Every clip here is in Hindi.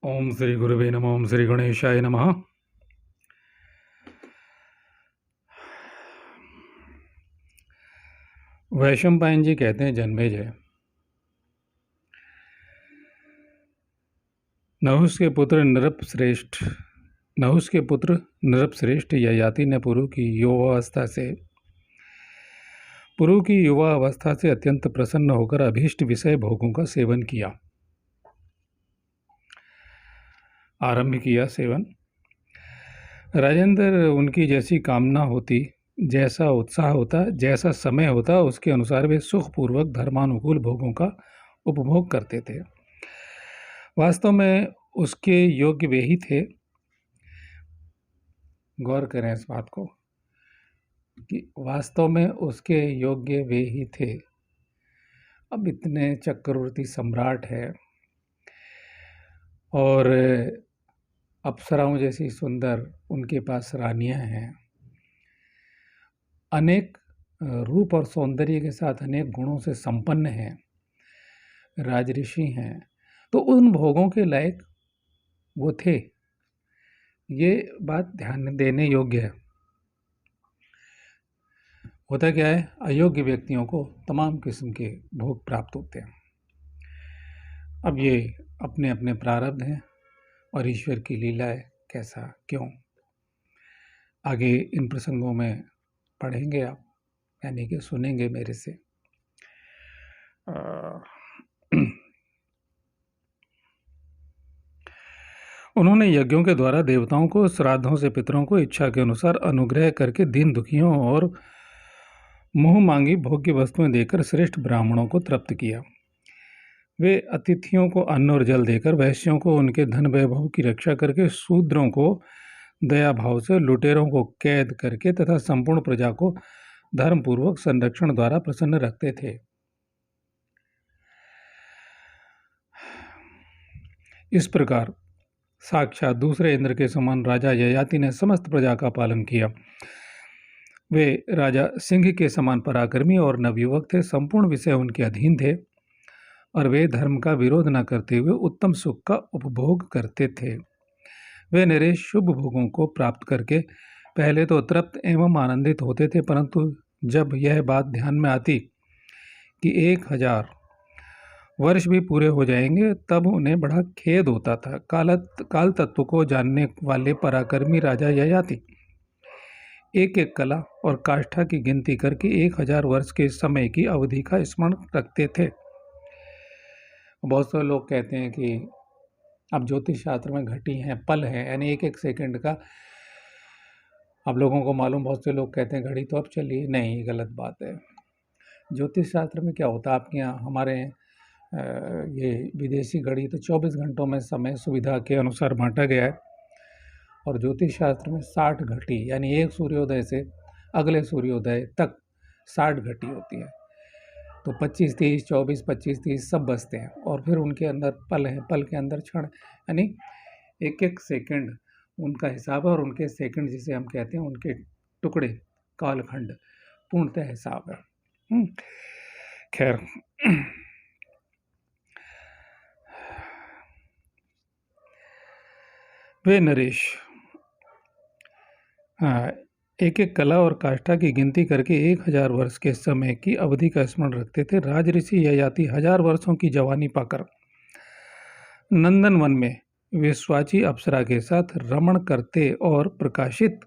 ओम श्री गुरुवे नमः। ओम श्री गणेशाय नमः। वैशंपायन जी कहते हैं जन्मेजय, नहुष के पुत्र नृप श्रेष्ठ ययाति ने पुरु की युवा अवस्था से अत्यंत प्रसन्न होकर अभीष्ट विषय भोगों का सेवन किया। आरंभ किया सेवन। राजेंद्र, उनकी जैसी कामना होती, जैसा उत्साह होता, जैसा समय होता, उसके अनुसार वे सुखपूर्वक धर्मानुकूल भोगों का उपभोग करते थे। वास्तव में उसके योग्य वे ही थे। गौर करें इस बात को कि वास्तव में उसके योग्य वे ही थे। अब इतने चक्रवर्ती सम्राट है और अप्सराओं जैसी सुंदर उनके पास रानियां हैं, अनेक रूप और सौंदर्य के साथ अनेक गुणों से संपन्न हैं, राजऋषि हैं, तो उन भोगों के लायक वो थे। ये बात ध्यान देने योग्य है। होता क्या है, अयोग्य व्यक्तियों को तमाम किस्म के भोग प्राप्त होते हैं। अब ये अपने अपने प्रारब्ध हैं और ईश्वर की लीला है, कैसा क्यों, आगे इन प्रसंगों में पढ़ेंगे आप, यानी कि सुनेंगे मेरे से। उन्होंने यज्ञों के द्वारा देवताओं को, श्राद्धों से पितरों को इच्छा के अनुसार अनुग्रह करके दीन दुखियों और मुँह मांगी भोग्य वस्तुएं देकर श्रेष्ठ ब्राह्मणों को तृप्त किया। वे अतिथियों को अन्न और जल देकर, वैश्यों को उनके धन वैभव की रक्षा करके, शूद्रों को दया भाव से, लुटेरों को कैद करके तथा संपूर्ण प्रजा को धर्मपूर्वक संरक्षण द्वारा प्रसन्न रखते थे। इस प्रकार साक्षात दूसरे इंद्र के समान राजा ययाति ने समस्त प्रजा का पालन किया। वे राजा सिंह के समान पराक्रमी और नवयुवक थे। संपूर्ण विषय उनके अधीन थे और वे धर्म का विरोध न करते हुए उत्तम सुख का उपभोग करते थे। वे नरेश शुभ भोगों को प्राप्त करके पहले तो तृप्त एवं आनंदित होते थे, परंतु जब यह बात ध्यान में आती कि 1000 वर्ष भी पूरे हो जाएंगे, तब उन्हें बड़ा खेद होता था। काल तत्व को जानने वाले पराक्रमी राजा ययाति एक एक कला और काष्ठा की गिनती करके 1000 वर्ष के समय की अवधि का स्मरण रखते थे। बहुत से लोग कहते हैं कि अब ज्योतिष शास्त्र में घटी हैं, पल है, यानी एक एक सेकंड का। आप लोगों को मालूम, बहुत से लोग कहते हैं घड़ी तो अब चली, नहीं, ये गलत बात है। ज्योतिष शास्त्र में क्या होता है, आपके यहाँ, हमारे ये विदेशी घड़ी तो 24 घंटों में समय सुविधा के अनुसार बांटा गया है, और ज्योतिष शास्त्र में 60 घटी, यानी एक सूर्योदय से अगले सूर्योदय तक 60 घटी होती है। तो 25, 30, 24, 25, 30 सब बसते हैं, और फिर उनके अंदर पल है, पल के अंदर क्षण, यानी एक एक सेकंड उनका हिसाब है, और उनके सेकंड जिसे हम कहते हैं, उनके टुकड़े, कालखंड, पूर्णतः हिसाब है। खैर, वे नरेश एक एक कला और काष्ठा की गिनती करके 1000 वर्ष के समय की अवधि का स्मरण रखते थे। राजऋषि ययाति 1000 वर्षों की जवानी पाकर नंदन वन में विश्वाची अप्सरा के साथ रमण करते और प्रकाशित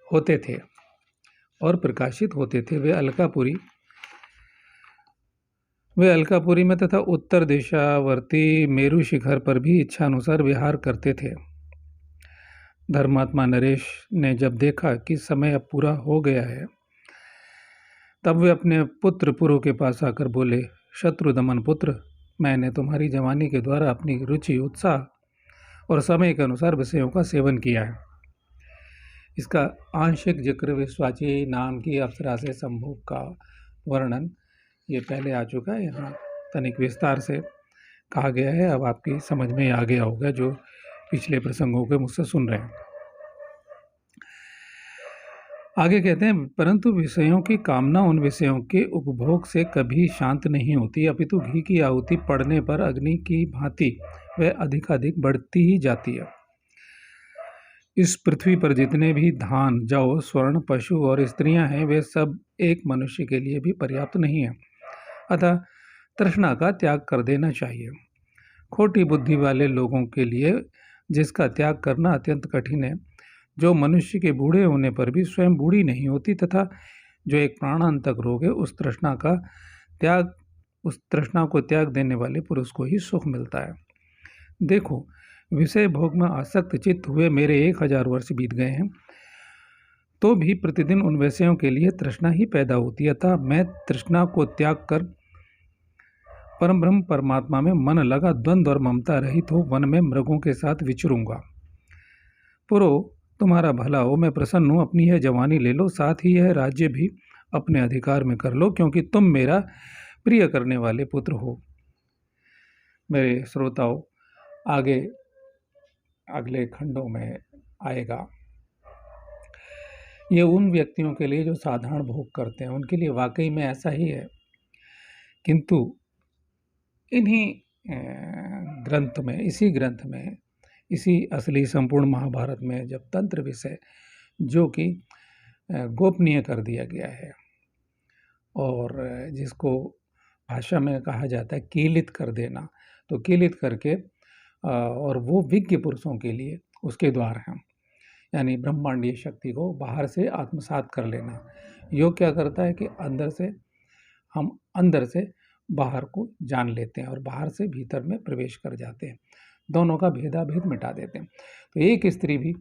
होते थे। वे अलकापुरी में तथा उत्तर दिशावर्ती मेरु शिखर पर भी इच्छानुसार विहार करते थे। धर्मात्मा नरेश ने जब देखा कि समय अब पूरा हो गया है, तब वे अपने पुत्र पुरु के पास आकर बोले, शत्रुदमन पुत्र, मैंने तुम्हारी जवानी के द्वारा अपनी रुचि, उत्साह और समय के अनुसार विषयों का सेवन किया है। इसका आंशिक जिक्र विश्वाची नाम की अप्सरा से संभोग का वर्णन ये पहले आ चुका है, यहाँ तनिक विस्तार से कहा गया है। अब आपकी समझ में आ गया होगा जो पिछले प्रसंगों के मुझसे सुन रहे हैं। आगे कहते हैं, परंतु विषयों की कामना उन विषयों के उपभोग से कभी शांत नहीं होती, अपितु घी की आहुति पड़ने पर अग्नि की भांति वह अधिकाधिक बढ़ती ही जाती है। इस पृथ्वी पर जितने भी धान, जौ, स्वर्ण, पशु और स्त्रियां हैं, वे सब एक मनुष्य के लिए भी पर्याप्त नहीं है। अतः तृष्णा का त्याग कर देना चाहिए। खोटी बुद्धि वाले लोगों के लिए जिसका त्याग करना अत्यंत कठिन है, जो मनुष्य के बूढ़े होने पर भी स्वयं बूढ़ी नहीं होती, तथा जो एक प्राणांतक रोग है, उस तृष्णा को त्याग देने वाले पुरुष को ही सुख मिलता है। देखो, विषय भोग में आसक्त चित्त हुए मेरे 1000 वर्ष बीत गए हैं, तो भी प्रतिदिन उन विषयों के लिए तृष्णा ही पैदा होती है। अतः मैं तृष्णा को त्याग कर परम ब्रह्म परमात्मा में मन लगा द्वंद्व और ममता रहित हो वन में मृगों के साथ विचरूंगा। पुरो, तुम्हारा भला हो, मैं प्रसन्न हूँ। अपनी यह जवानी ले लो, साथ ही यह राज्य भी अपने अधिकार में कर लो, क्योंकि तुम मेरा प्रिय करने वाले पुत्र हो। मेरे श्रोताओं, आगे अगले खंडों में आएगा। ये उन व्यक्तियों के लिए जो साधारण भोग करते हैं, उनके लिए वाकई में ऐसा ही है। किंतु इन्हीं ग्रंथ में, इसी असली संपूर्ण महाभारत में जब तंत्र विषय जो कि गोपनीय कर दिया गया है और जिसको भाषा में कहा जाता है कीलित कर देना, तो कीलित करके और वो विज्ञ पुरुषों के लिए उसके द्वार हैं, यानी ब्रह्मांडीय शक्ति को बाहर से आत्मसात कर लेना। योग क्या करता है कि हम अंदर से बाहर को जान लेते हैं और बाहर से भीतर में प्रवेश कर जाते हैं, दोनों का भेदाभेद मिटा देते हैं। तो एक स्त्री भी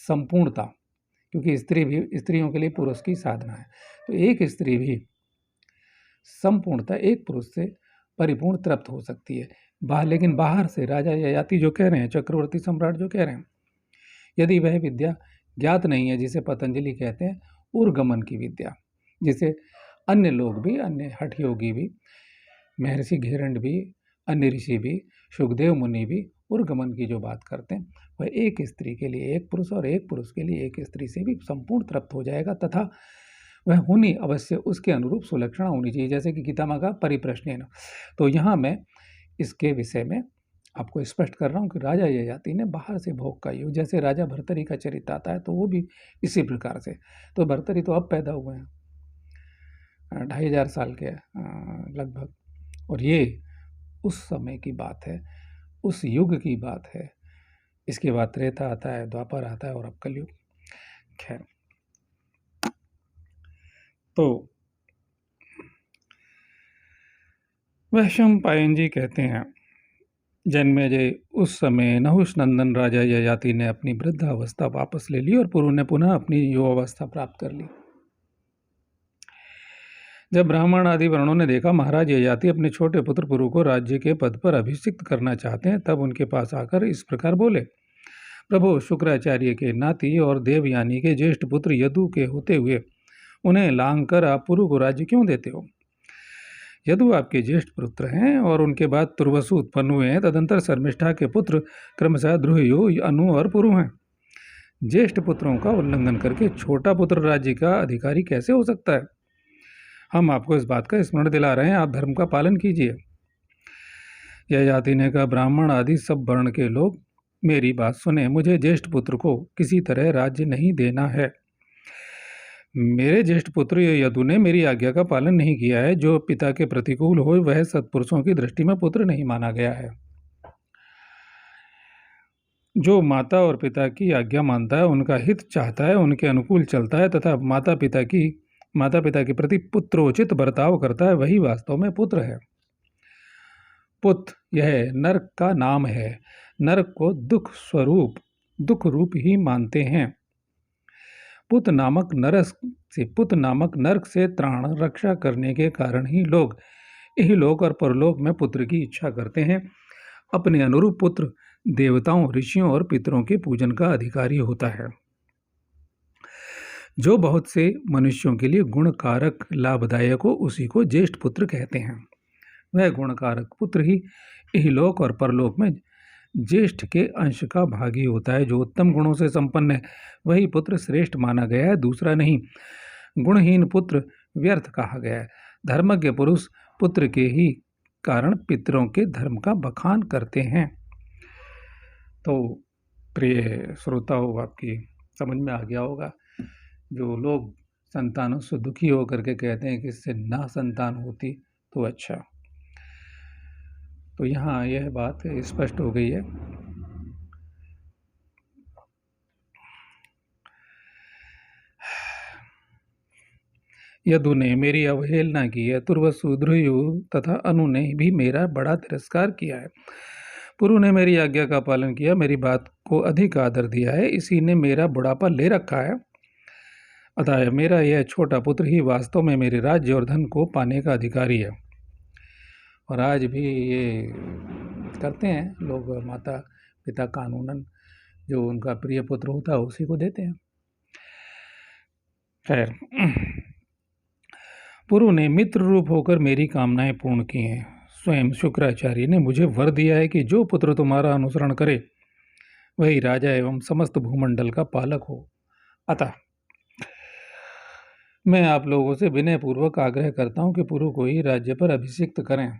संपूर्णता, क्योंकि स्त्रियों के लिए पुरुष की साधना है, तो एक स्त्री भी संपूर्णता एक पुरुष से परिपूर्ण तृप्त हो सकती है। लेकिन बाहर से राजा ययाति जो कह रहे हैं, चक्रवर्ती सम्राट जो कह रहे हैं, यदि वह विद्या ज्ञात नहीं है, जिसे पतंजलि कहते हैं उर्गमन की विद्या, जिसे अन्य लोग भी, अन्य हठ योगी भी, महर्षि घेरंड भी, अन्य ऋषि भी, सुखदेव मुनि भी उर्गमन की जो बात करते हैं, वह एक स्त्री के लिए एक पुरुष और एक पुरुष के लिए एक स्त्री से भी संपूर्ण तृप्त हो जाएगा, तथा वह होनी अवश्य उसके अनुरूप सुलक्षणा होनी चाहिए, जैसे कि गीता माँ का परिप्रश्न। तो यहाँ मैं इसके विषय में आपको स्पष्ट कर रहा हूँ कि राजा ययाति ने बाहर से भोग का योग, जैसे राजा भर्तरी का चरित्र आता है, तो वो भी इसी प्रकार से। तो भर्तरी तो अब पैदा हुए हैं, 2500 साल के लगभग, और ये उस समय की बात है, उस युग की बात है। इसके बाद त्रेता आता है, द्वापर आता है और अब कलयुग। खैर, तो वैशंपायन जी कहते हैं, जन्मेजय, उस समय नहुष नंदन राजा ययाति ने अपनी वृद्धावस्था वापस ले ली और पुरु ने पुनः अपनी युवावस्था प्राप्त कर ली। जब ब्राह्मण आदि वर्णों ने देखा महाराज ययाति अपने छोटे पुत्र पुरु को राज्य के पद पर अभिषिक्त करना चाहते हैं, तब उनके पास आकर इस प्रकार बोले, प्रभु, शुक्राचार्य के नाती और देवयानी के ज्येष्ठ पुत्र यदु के होते हुए उन्हें लांग कर आप पुरु को राज्य क्यों देते हो? यदु आपके ज्येष्ठ पुत्र हैं और उनके बाद तुर्वसु उत्पन्न हुए हैं। तदंतर शर्मिष्ठा के पुत्र क्रमशः ध्रुवयो, अनु और पुरु हैं। ज्येष्ठ पुत्रों का उल्लंघन करके छोटा पुत्र राज्य का अधिकारी कैसे हो सकता है? हम आपको इस बात का स्मरण दिला रहे हैं, आप धर्म का पालन कीजिए। ययाति ने कहा, ब्राह्मण आदि सब वर्ण के लोग मेरी बात सुने, मुझे ज्येष्ठ पुत्र को किसी तरह राज्य नहीं देना है। मेरे ज्येष्ठ पुत्र यदु ने मेरी आज्ञा का पालन नहीं किया है। जो पिता के प्रतिकूल हो वह सत्पुरुषों की दृष्टि में पुत्र नहीं माना गया है। जो माता और पिता की आज्ञा मानता है, उनका हित चाहता है, उनके अनुकूल चलता है तथा माता पिता के प्रति पुत्रोचित बर्ताव करता है, वही वास्तव में पुत्र है। पुत यह नरक का नाम है। नरक को दुख रूप ही मानते हैं। पुत नामक नरक से त्राण रक्षा करने के कारण ही लोग इहलोक और परलोक में पुत्र की इच्छा करते हैं। अपने अनुरूप पुत्र देवताओं, ऋषियों और पितरों के पूजन का अधिकारी होता है। जो बहुत से मनुष्यों के लिए गुणकारक लाभदायक हो, उसी को ज्येष्ठ पुत्र कहते हैं। वह गुणकारक पुत्र ही इहलोक और परलोक में ज्येष्ठ के अंश का भागी होता है। जो उत्तम गुणों से संपन्न है वही पुत्र श्रेष्ठ माना गया है, दूसरा नहीं। गुणहीन पुत्र व्यर्थ कहा गया है। धर्मज्ञ पुरुष पुत्र के ही कारण पितरों के धर्म का बखान करते हैं। तो प्रिय श्रोताओं, आपकी समझ में आ गया होगा। जो लोग संतानों से दुखी होकर के कहते हैं कि इससे ना संतान होती तो अच्छा, तो यहाँ यह बात स्पष्ट हो गई है। यदु ने मेरी अवहेलना की है, तुर्वसु ध्रुयु तथा अनु ने भी मेरा बड़ा तिरस्कार किया है। पुरु ने मेरी आज्ञा का पालन किया, मेरी बात को अधिक आदर दिया है, इसी ने मेरा बुढ़ापा ले रखा है। अतः मेरा यह छोटा पुत्र ही वास्तव में मेरे राज्य और धन को पाने का अधिकारी है। और आज भी ये करते हैं लोग, माता पिता कानूनन जो उनका प्रिय पुत्र होता है उसी को देते हैं। खैर, पुरु ने मित्र रूप होकर मेरी कामनाएं पूर्ण की हैं। स्वयं शुक्राचार्य ने मुझे वर दिया है कि जो पुत्र तुम्हारा अनुसरण करे वही राजा एवं समस्त भूमंडल का पालक हो। अतः मैं आप लोगों से विनयपूर्वक आग्रह करता हूं कि पुरु को ही राज्य पर अभिषिक्त करें।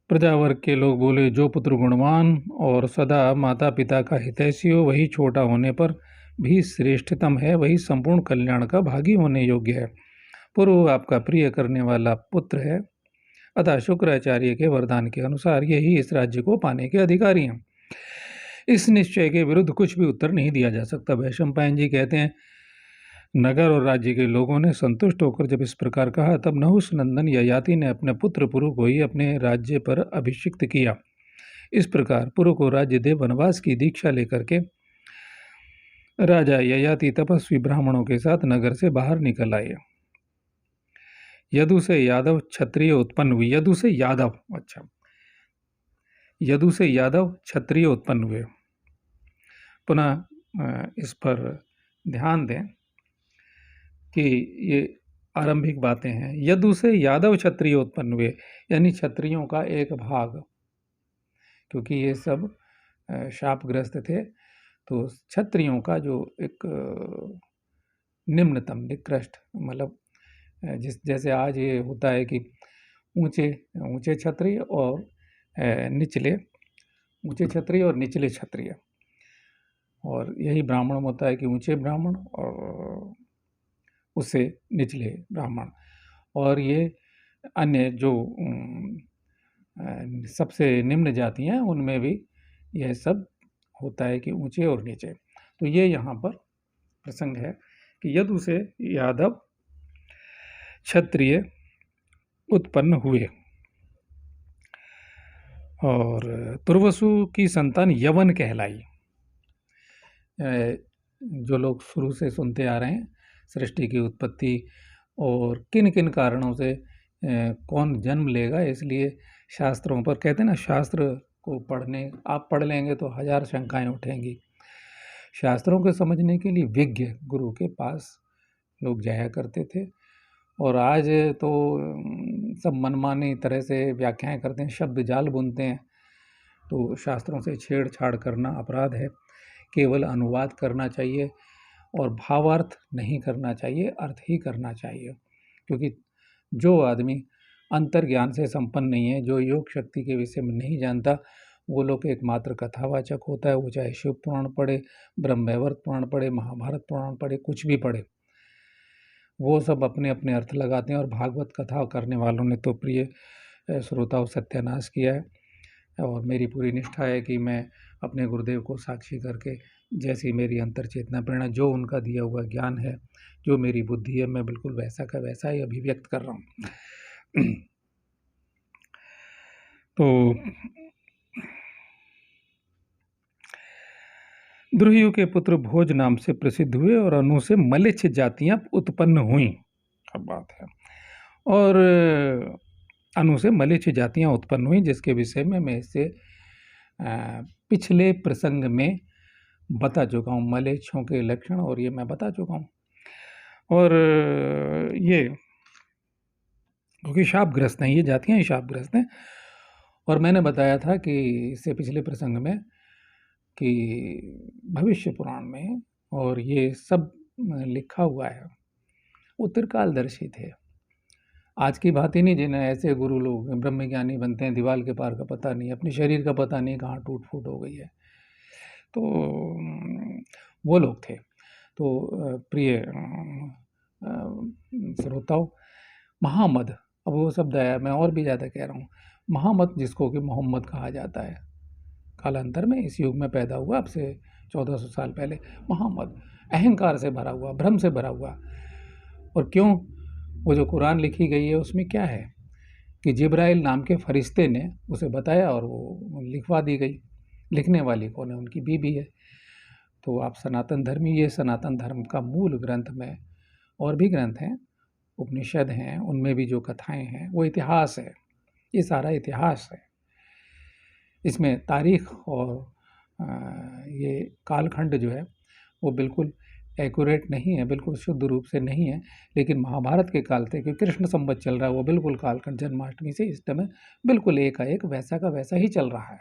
प्रजावर्ग के लोग बोले, जो पुत्र गुणवान और सदा माता पिता का हितैषी हो वही छोटा होने पर भी श्रेष्ठतम है, वही संपूर्ण कल्याण का भागी होने योग्य है। पुरु आपका प्रिय करने वाला पुत्र है, अतः शुक्राचार्य के वरदान के अनुसार यही इस राज्य को पाने के अधिकारी हैं। इस निश्चय के विरुद्ध कुछ भी उत्तर नहीं दिया जा सकता। वैशंपायन जी कहते हैं, नगर और राज्य के लोगों ने संतुष्ट होकर जब इस प्रकार कहा, तब नहुष नंदन ययाति ने अपने पुत्र पुरु को ही अपने राज्य पर अभिषिक्त किया। इस प्रकार पुरु को राज्य दे वनवास की दीक्षा लेकर के राजा ययाति तपस्वी ब्राह्मणों के साथ नगर से बाहर निकल आए। यदु से यादव क्षत्रिय उत्पन्न हुई। यदु से यादव, अच्छा, यदु से यादव क्षत्रिय उत्पन्न हुए। पुनः इस पर ध्यान दें कि ये आरंभिक बातें हैं। यदु से यादव क्षत्रिय उत्पन्न हुए, यानी क्षत्रियों का एक भाग, क्योंकि ये सब शापग्रस्त थे, तो क्षत्रियों का जो एक निम्नतम निकृष्ट, मतलब जैसे आज ये होता है कि ऊंचे ऊंचे क्षत्रिय और निचले, ऊंचे क्षत्रिय और निचले क्षत्रिय, और यही ब्राह्मण होता है कि ऊंचे ब्राह्मण और उससे निचले ब्राह्मण, और ये अन्य जो सबसे निम्न जाति हैं उनमें भी यह सब होता है कि ऊंचे और नीचे। तो ये यहाँ पर प्रसंग है कि यदु से यादव क्षत्रिय उत्पन्न हुए। और तुर्वसु की संतान यवन कहलाई। जो लोग शुरू से सुनते आ रहे हैं सृष्टि की उत्पत्ति और किन किन कारणों से कौन जन्म लेगा, इसलिए शास्त्रों पर कहते हैं ना, शास्त्र को पढ़ने आप पढ़ लेंगे तो 1000 शंकाएं उठेंगी। शास्त्रों को समझने के लिए विज्ञ गुरु के पास लोग जाया करते थे, और आज तो सब मनमानी तरह से व्याख्याएं करते हैं, शब्द जाल बुनते हैं। तो शास्त्रों से छेड़छाड़ करना अपराध है। केवल अनुवाद करना चाहिए और भावार्थ नहीं करना चाहिए, अर्थ ही करना चाहिए। क्योंकि जो आदमी अंतर्ज्ञान से संपन्न नहीं है, जो योग शक्ति के विषय में नहीं जानता, वो लोग एकमात्र कथावाचक होता है। वो चाहे शिव पुराण पढ़े, ब्रह्मवैवर्त पुराण पढ़े, महाभारत पुराण पढ़े, कुछ भी पढ़े, वो सब अपने अपने अर्थ लगाते हैं। और भागवत कथा करने वालों ने तो प्रिय श्रोताओं सत्यानाश किया है। और मेरी पूरी निष्ठा है कि मैं अपने गुरुदेव को साक्षी करके, जैसी मेरी अंतर चेतना प्रेरणा, जो उनका दिया हुआ ज्ञान है, जो मेरी बुद्धि है, मैं बिल्कुल वैसा का वैसा ही अभिव्यक्त कर रहा हूँ। तो द्रुहियु के पुत्र भोज नाम से प्रसिद्ध हुए और अनु से मलेच्छ जातियां उत्पन्न हुईं। अब बात है, और अनु से मलेच्छ जातियां उत्पन्न हुई, जिसके विषय में मैं इससे पिछले प्रसंग में बता चुका हूँ। मलेच्छों के लक्षण और ये मैं बता चुका हूँ। और ये क्योंकि शापग्रस्त हैं, ये जातियाँ ही शापग्रस्त हैं। और मैंने बताया था कि इससे पिछले प्रसंग में कि भविष्य पुराण में, और ये सब लिखा हुआ है, वो त्रिकालदर्शी थे। आज की बात ही नहीं, जिन्हें ऐसे गुरु लोग ब्रह्मज्ञानी बनते हैं, दीवाल के पार का पता नहीं, अपने शरीर का पता नहीं कहाँ टूट फूट हो गई है, तो वो लोग थे। तो प्रिय श्रोताओं, महामद, अब वो शब्द आया, मैं और भी ज़्यादा कह रहा हूँ, महामद जिसको कि मोहम्मद कहा जाता है, कालांतर में इस युग में पैदा हुआ, अब से 1400 साल पहले। महामद अहंकार से भरा हुआ, भ्रम से भरा हुआ। और क्यों? वो जो कुरान लिखी गई है उसमें क्या है कि जिब्राइल नाम के फरिश्ते ने उसे बताया और वो लिखवा दी गई। लिखने वाली कौन है? उनकी बीबी है। तो आप सनातन धर्मी, ये सनातन धर्म का मूल ग्रंथ में और भी ग्रंथ हैं, उपनिषद हैं, उनमें भी जो कथाएं हैं वो इतिहास है, ये सारा इतिहास है। इसमें तारीख और ये कालखंड जो है वो बिल्कुल एक्यूरेट नहीं है, बिल्कुल शुद्ध रूप से नहीं है। लेकिन महाभारत के काल से, क्योंकि कृष्ण संवत चल रहा है, वो बिल्कुल कालखंड जन्माष्टमी से इस समय बिल्कुल एकाएक वैसा का वैसा ही चल रहा है।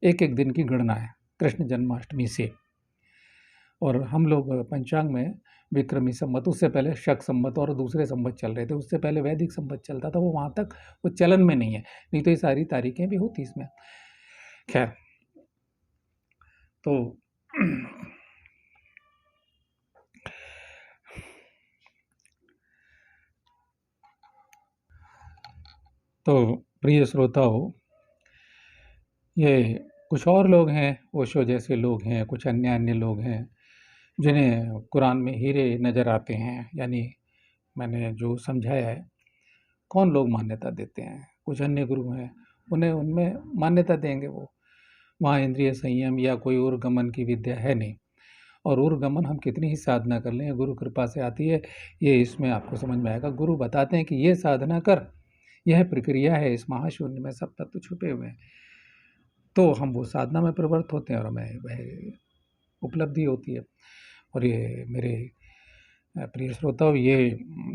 एक एक दिन की गणना है कृष्ण जन्माष्टमी से। और हम लोग पंचांग में विक्रमी संवत, उससे पहले शक संवत और दूसरे संवत चल रहे थे, उससे पहले वैदिक संवत चलता था, वो वहाँ तक वो चलन में नहीं है, नहीं तो ये सारी तारीखें भी होती इसमें। खैर, तो प्रिय श्रोताओं, ये कुछ और लोग हैं, ओशो जैसे लोग हैं, कुछ अन्य लोग हैं जिन्हें कुरान में हीरे नज़र आते हैं। यानी मैंने जो समझाया है, कौन लोग मान्यता देते हैं, कुछ अन्य गुरु हैं, उन्हें उनमें मान्यता देंगे। वो वहाँ इंद्रिय संयम या कोई उर्गमन की विद्या है नहीं। और उर्गमन हम कितनी ही साधना कर लें, गुरु कृपा से आती है, ये इसमें आपको समझ में आएगा। गुरु बताते हैं कि ये साधना कर, यह प्रक्रिया है, इस महाशून्य में सब तत्व छुपे हुए हैं। तो हम वो साधना में प्रवृत्त होते हैं और हमें वह उपलब्धि होती है। और ये मेरे प्रिय श्रोताओं, ये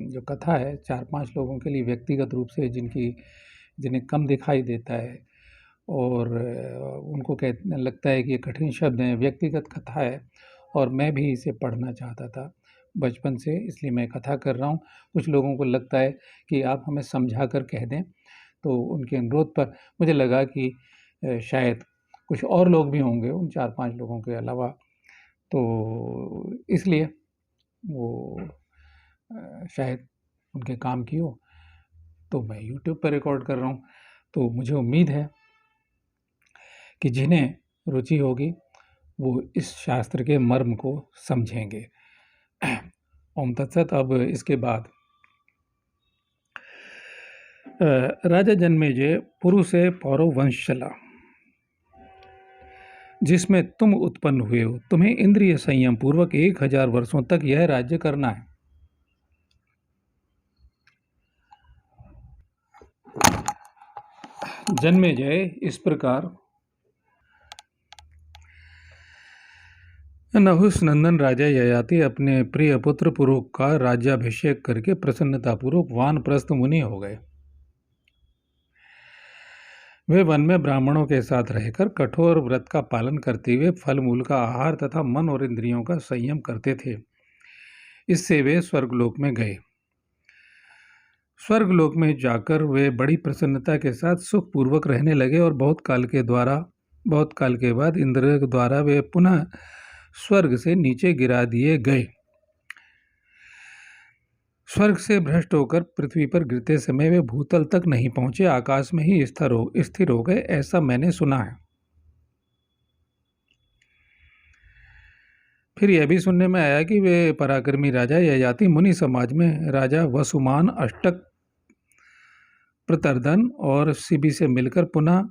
जो कथा है 4-5 लोगों के लिए व्यक्तिगत रूप से, जिन्हें कम दिखाई देता है और उनको लगता है कि ये कठिन शब्द हैं, व्यक्तिगत कथा है। और मैं भी इसे पढ़ना चाहता था बचपन से, इसलिए मैं कथा कर रहा हूँ। कुछ लोगों को लगता है कि आप हमें समझा कर कह दें, तो उनके अनुरोध पर मुझे लगा कि शायद कुछ और लोग भी होंगे उन 4-5 लोगों के अलावा, तो इसलिए वो शायद उनके काम की हो, तो मैं YouTube पर रिकॉर्ड कर रहा हूँ। तो मुझे उम्मीद है कि जिन्हें रुचि होगी वो इस शास्त्र के मर्म को समझेंगे। ओम तत्सत। अब इसके बाद राजा जन्मेजय पुरुषे पौरव वंश चला, जिसमें तुम उत्पन्न हुए हो। तुम्हें इंद्रिय संयम पूर्वक 1000 वर्षों तक यह राज्य करना है। जन्मेजय इस प्रकार नहुष नंदन राजा ययाति अपने प्रिय पुत्र पुरु का राज्याभिषेक करके प्रसन्नतापूर्वक वानप्रस्थ मुनि हो गए। वे वन में ब्राह्मणों के साथ रहकर कठोर व्रत का पालन करते हुए फल मूल का आहार तथा मन और इंद्रियों का संयम करते थे। इससे वे स्वर्गलोक में गए। स्वर्गलोक में जाकर वे बड़ी प्रसन्नता के साथ सुखपूर्वक रहने लगे और बहुत काल के बाद इंद्र द्वारा वे पुनः स्वर्ग से नीचे गिरा दिए गए। स्वर्ग से भ्रष्ट होकर पृथ्वी पर गिरते समय वे भूतल तक नहीं पहुंचे, आकाश में ही स्थिर हो गए, ऐसा मैंने सुना है। फिर यह भी सुनने में आया कि वे पराक्रमी राजा ययाति मुनि समाज में राजा वसुमान, अष्टक, प्रतर्दन और शिबी से मिलकर पुनः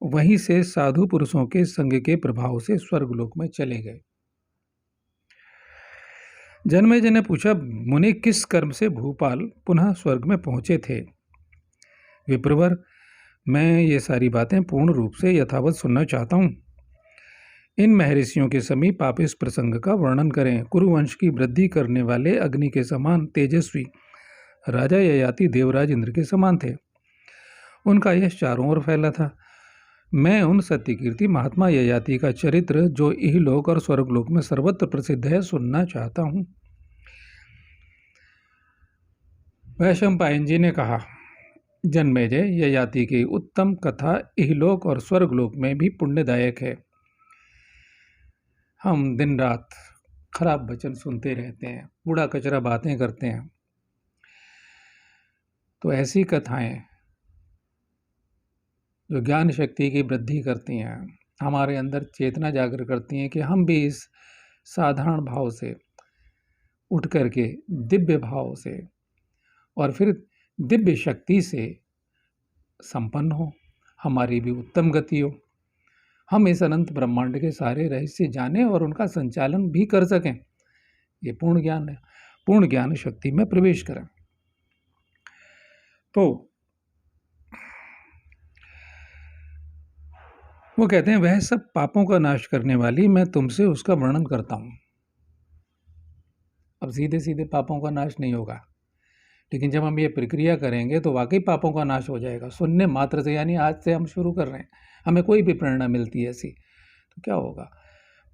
वहीं से साधु पुरुषों के संग के प्रभाव से स्वर्गलोक में चले गए। जन्मेजय ने पूछा, मुनि किस कर्म से भूपाल पुनः स्वर्ग में पहुंचे थे? विप्रवर, मैं ये सारी बातें पूर्ण रूप से यथावत सुनना चाहता हूँ। इन महर्षियों के समीप आप इस प्रसंग का वर्णन करें। कुरुवंश की वृद्धि करने वाले अग्नि के समान तेजस्वी राजा ययाति देवराज इंद्र के समान थे। उनका यश चारों ओर फैला था। मैं उन सत्यकीर्ति महात्मा ययाति का चरित्र, जो इहलोक और स्वर्गलोक में सर्वत्र प्रसिद्ध है, सुनना चाहता हूँ। वैशंपायन जी ने कहा, जन्मेजय, ययाति की उत्तम कथा इहलोक और स्वर्गलोक में भी पुण्यदायक है। हम दिन रात खराब वचन सुनते रहते हैं, कूड़ा कचरा बातें करते हैं, तो ऐसी कथाएं जो ज्ञान शक्ति की वृद्धि करती हैं, हमारे अंदर चेतना जागृत करती हैं कि हम भी इस साधारण भाव से उठ करके दिव्य भाव से और फिर दिव्य शक्ति से संपन्न हो, हमारी भी उत्तम गति हो, हम इस अनंत ब्रह्मांड के सारे रहस्य जानें और उनका संचालन भी कर सकें। ये पूर्ण ज्ञान है। पूर्ण ज्ञान शक्ति में प्रवेश करें। तो वो कहते हैं, वह सब पापों का नाश करने वाली, मैं तुमसे उसका वर्णन करता हूं। अब सीधे सीधे पापों का नाश नहीं होगा, लेकिन जब हम ये प्रक्रिया करेंगे तो वाकई पापों का नाश हो जाएगा सुनने मात्र से। यानी आज से हम शुरू कर रहे हैं, हमें कोई भी प्रेरणा मिलती है ऐसी, तो क्या होगा?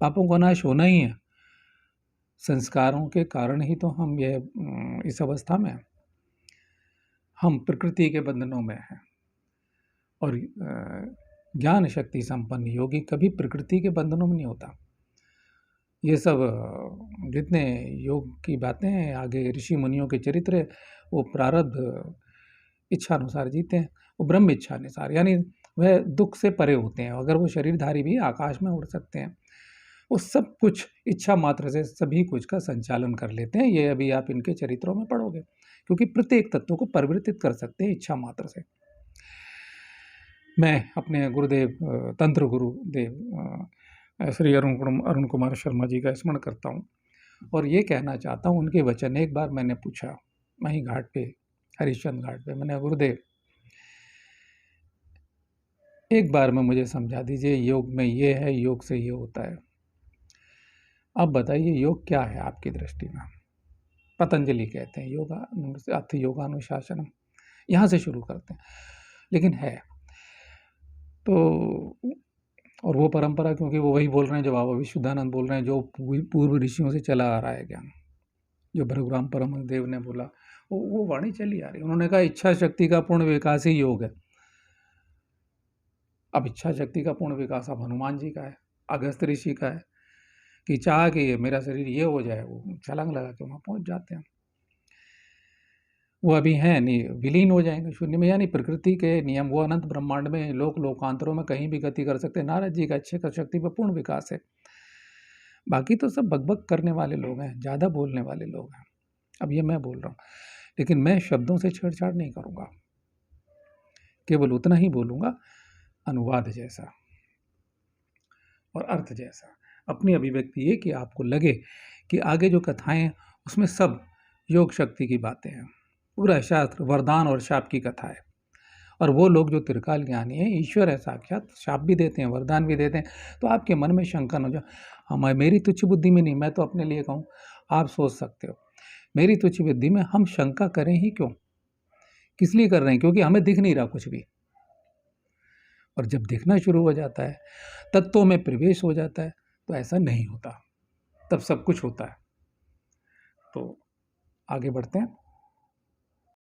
पापों का नाश होना ही है। संस्कारों के कारण ही तो हम ये इस अवस्था में हैं। हम प्रकृति के बंधनों में हैं, और ज्ञान शक्ति संपन्न योगी कभी प्रकृति के बंधनों में नहीं होता। ये सब जितने योग की बातें हैं, आगे ऋषि मुनियों के चरित्र, वो प्रारब्ध इच्छा अनुसार जीते हैं, वो ब्रह्म इच्छा अनुसार, यानी वह दुख से परे होते हैं। अगर वो शरीरधारी भी आकाश में उड़ सकते हैं, वो सब कुछ इच्छा मात्र से सभी कुछ का संचालन कर लेते हैं। ये अभी आप इनके चरित्रों में पढ़ोगे, क्योंकि प्रत्येक तत्व को परिवर्तित कर सकते हैं इच्छा मात्र से। मैं अपने गुरुदेव, तंत्र गुरुदेव श्री अरुण कुमार शर्मा जी का स्मरण करता हूँ और ये कहना चाहता हूँ उनके वचन। एक बार मैंने पूछा, वहीं घाट पे, हरिश्चंद्र घाट पे, मैंने, गुरुदेव एक बार में मुझे समझा दीजिए, योग में ये है, योग से ये होता है। अब बताइए योग क्या है आपकी दृष्टि में? पतंजलि कहते हैं योगा अर्थ योगानुशासनम, यहाँ से शुरू करते हैं, लेकिन है तो। और वो परंपरा, क्योंकि वो वही बोल रहे हैं जो बाबा विशुद्धानंद बोल रहे हैं, जो पूर्व ऋषियों से चला आ रहा है ज्ञान, जो भृगुराम परम देव ने बोला, वो वाणी चली आ रही। उन्होंने कहा इच्छा शक्ति का पूर्ण विकास ही योग है। अब इच्छा शक्ति का पूर्ण विकास अब हनुमान जी का है, अगस्त ऋषि का है, कि चाह कि मेरा शरीर ये हो जाए, वो छलांग लगा के वहाँ पहुँच जाते हैं। वो अभी हैं नहीं, विलीन हो जाएंगे शून्य में। यानी प्रकृति के नियम, वो अनंत ब्रह्मांड में लोकांतरों में कहीं भी गति कर सकते हैं। नारद जी का इच्छा का शक्ति पर पूर्ण विकास है। बाकी तो सब बकबक करने वाले लोग हैं, ज़्यादा बोलने वाले लोग हैं। अब ये मैं बोल रहा हूँ, लेकिन मैं शब्दों से छेड़छाड़ नहीं करूँगा, केवल उतना ही बोलूँगा अनुवाद जैसा और अर्थ जैसा। अपनी अभिव्यक्ति ये कि आपको लगे कि आगे जो कथाएं उसमें सब योग शक्ति की बातें हैं, पूरा शास्त्र वरदान और शाप की कथा है। और वो लोग जो त्रिकाल ज्ञानी हैं, ईश्वर है साक्षात, शाप भी देते हैं, वरदान भी देते हैं। तो आपके मन में शंका न हो जाए, हाँ मेरी तुच्छ बुद्धि में नहीं, मैं तो अपने लिए कहूँ, आप सोच सकते हो मेरी तुच्छ बुद्धि में हम शंका करें ही क्यों? किस लिए कर रहे हैं? क्योंकि हमें दिख नहीं रहा कुछ भी। और जब दिखना शुरू हो जाता है, तत्वों में प्रवेश हो जाता है, तो ऐसा नहीं होता, तब सब कुछ होता है। तो आगे बढ़ते हैं।